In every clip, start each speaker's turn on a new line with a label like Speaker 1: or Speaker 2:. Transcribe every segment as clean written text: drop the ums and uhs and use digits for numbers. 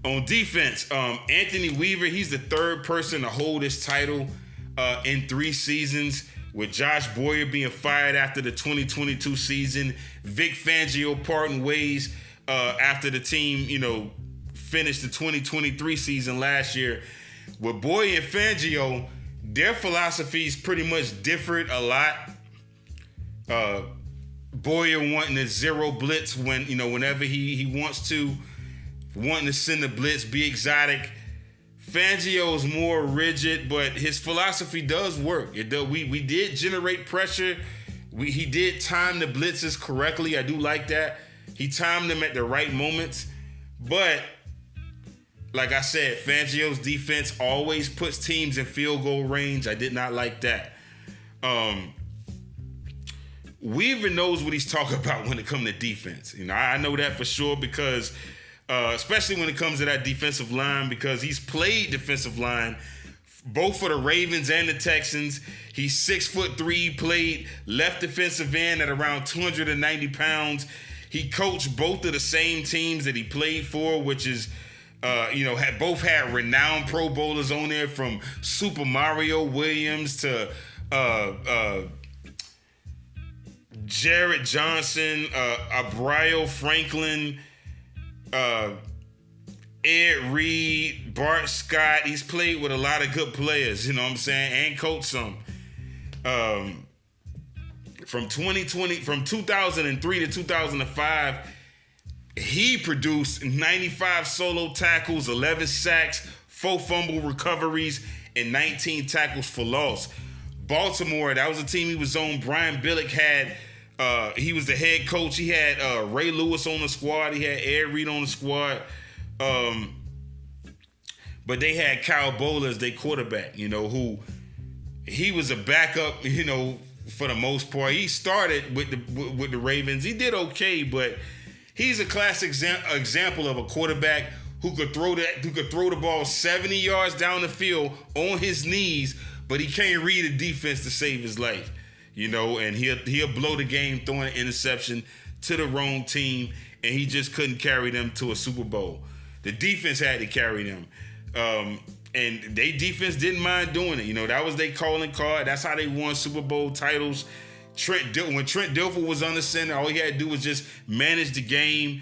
Speaker 1: On defense, Anthony Weaver, he's the third person to hold this title in 3 seasons, with Josh Boyer being fired after the 2022 season. Vic Fangio parting ways after the team, finished the 2023 season last year. With Boyer and Fangio, their philosophies pretty much differed a lot. Boyer wanting a zero blitz whenever he wants to, wanting to send the blitz, be exotic. Fangio is more rigid, but his philosophy does work. We did generate pressure. He did time the blitzes correctly. I do like that. He timed them at the right moments. But like I said, Fangio's defense always puts teams in field goal range. I did not like that. Weaver knows what he's talking about when it comes to defense. I know that for sure because especially when it comes to that defensive line, because he's played defensive line both for the Ravens and the Texans. He's 6'3", played left defensive end at around 290 pounds. He coached both of the same teams that he played for, which is, both had renowned Pro Bowlers on there, from Super Mario Williams to Jarrett Johnson, Abrayo Franklin, Ed Reed, Bart Scott. He's played with a lot of good players, and coached some. From 2003 to 2005, he produced 95 solo tackles, 11 sacks, 4 fumble recoveries, and 19 tackles for loss. Baltimore, that was the team he was on. Brian Billick he was the head coach. He had Ray Lewis on the squad. He had Ed Reed on the squad. But they had Kyle Boller as their quarterback, who he was a backup, for the most part. He started with the Ravens. He did okay, but he's a classic example of a quarterback who could throw the ball 70 yards down the field on his knees, but he can't read a defense to save his life. And he'll blow the game throwing an interception to the wrong team, and he just couldn't carry them to a Super Bowl. The defense had to carry them. And they defense didn't mind doing it. That was their calling card. That's how they won Super Bowl titles. When Trent Dilfer was on the center, all he had to do was just manage the game.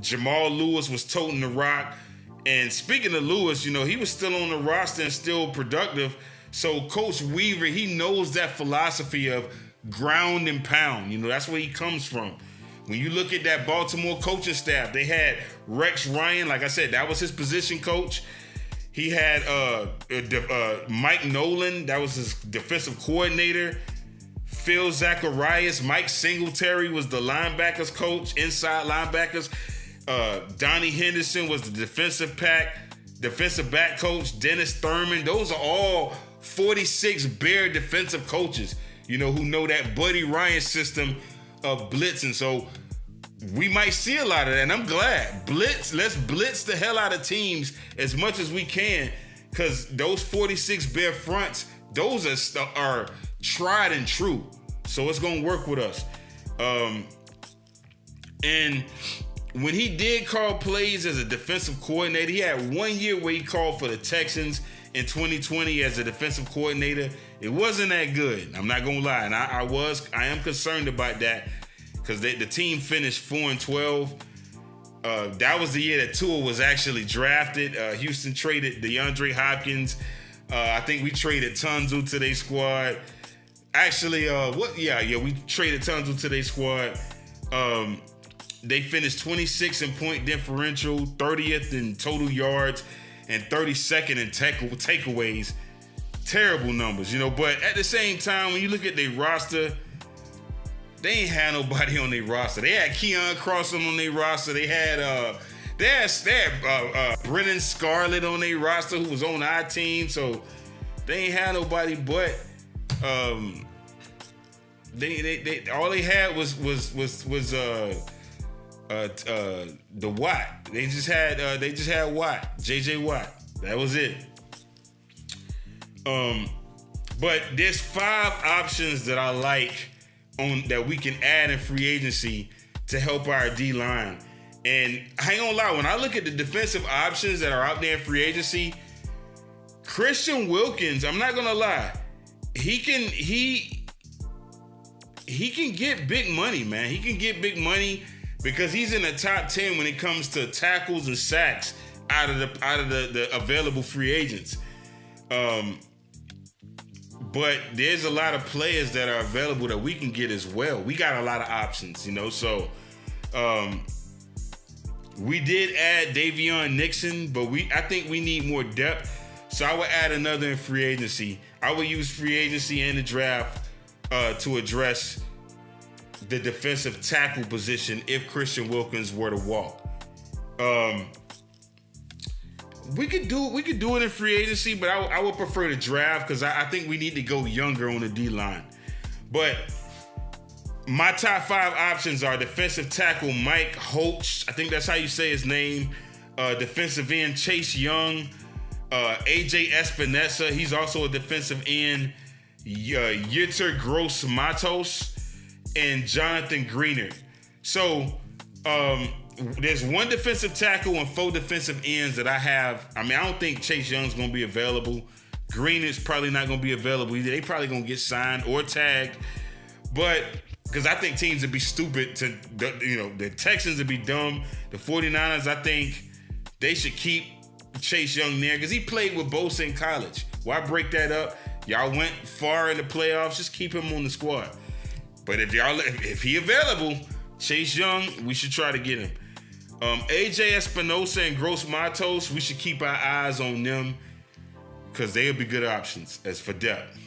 Speaker 1: Jamal Lewis was toting the rock. And speaking of Lewis, he was still on the roster and still productive. So Coach Weaver, he knows that philosophy of ground and pound. That's where he comes from. When you look at that Baltimore coaching staff, they had Rex Ryan. Like I said, that was his position coach. He had Mike Nolan. That was his defensive coordinator. Phil Zacharias. Mike Singletary was the linebackers coach, inside linebackers. Donnie Henderson was the defensive back coach. Dennis Thurman. Those are all 46 Bear defensive coaches, who know that Buddy Ryan system of blitzing. So we might see a lot of that, and I'm glad. Let's blitz the hell out of teams as much as we can, because those 46 Bear fronts, those are tried and true. So it's going to work with us. And when he did call plays as a defensive coordinator, he had 1 year where he called for the Texans in 2020 as a defensive coordinator. It wasn't that good. I'm not going to lie. And I am concerned about that, because the team finished 4-12. That was the year that Tua was actually drafted. Houston traded DeAndre Hopkins. I think we traded Tunzel to their squad. Actually, we traded Tunzel to their squad. They finished 26th in point differential, 30th in total yards, and 32nd in takeaways. Terrible numbers, But at the same time, when you look at their roster, they ain't had nobody on their roster. They had Keon Crossan on their roster. They had Brennan Scarlett on their roster, who was on our team. So they ain't had nobody but they all they had was the Watt. They just had Watt, JJ Watt. That was it. But there's 5 options that I like that we can add in free agency to help our D-line. And I ain't gonna lie, when I look at the defensive options that are out there in free agency, Christian Wilkins, I'm not gonna lie, he can get big money, man. He can get big money because he's in the top 10 when it comes to tackles and sacks out of the available free agents. But there's a lot of players that are available that we can get as well. We got a lot of options, so we did add Davion Nixon, but I think we need more depth. So I would add another in free agency. I would use free agency and the draft to address the defensive tackle position if Christian Wilkins were to walk. We could do it in free agency, but I would prefer the draft because I think we need to go younger on the D-line. But my top 5 options are defensive tackle Mike Holtz. I think that's how you say his name. Defensive end Chase Young. AJ Espinosa. He's also a defensive end. Yetur Gross-Matos. And Jonathan Greenard. So, there's 1 defensive tackle and 4 defensive ends that I have. I don't think Chase Young's going to be available. Greenard's probably not going to be available. They probably going to get signed or tagged. But because I think teams would be stupid to, the Texans would be dumb. The 49ers, I think they should keep Chase Young there because he played with Bosa in college. Why break that up? Y'all went far in the playoffs. Just keep him on the squad. But if he available, Chase Young, we should try to get him. AJ Espinosa and Gross-Matos, we should keep our eyes on them because they'll be good options as for depth.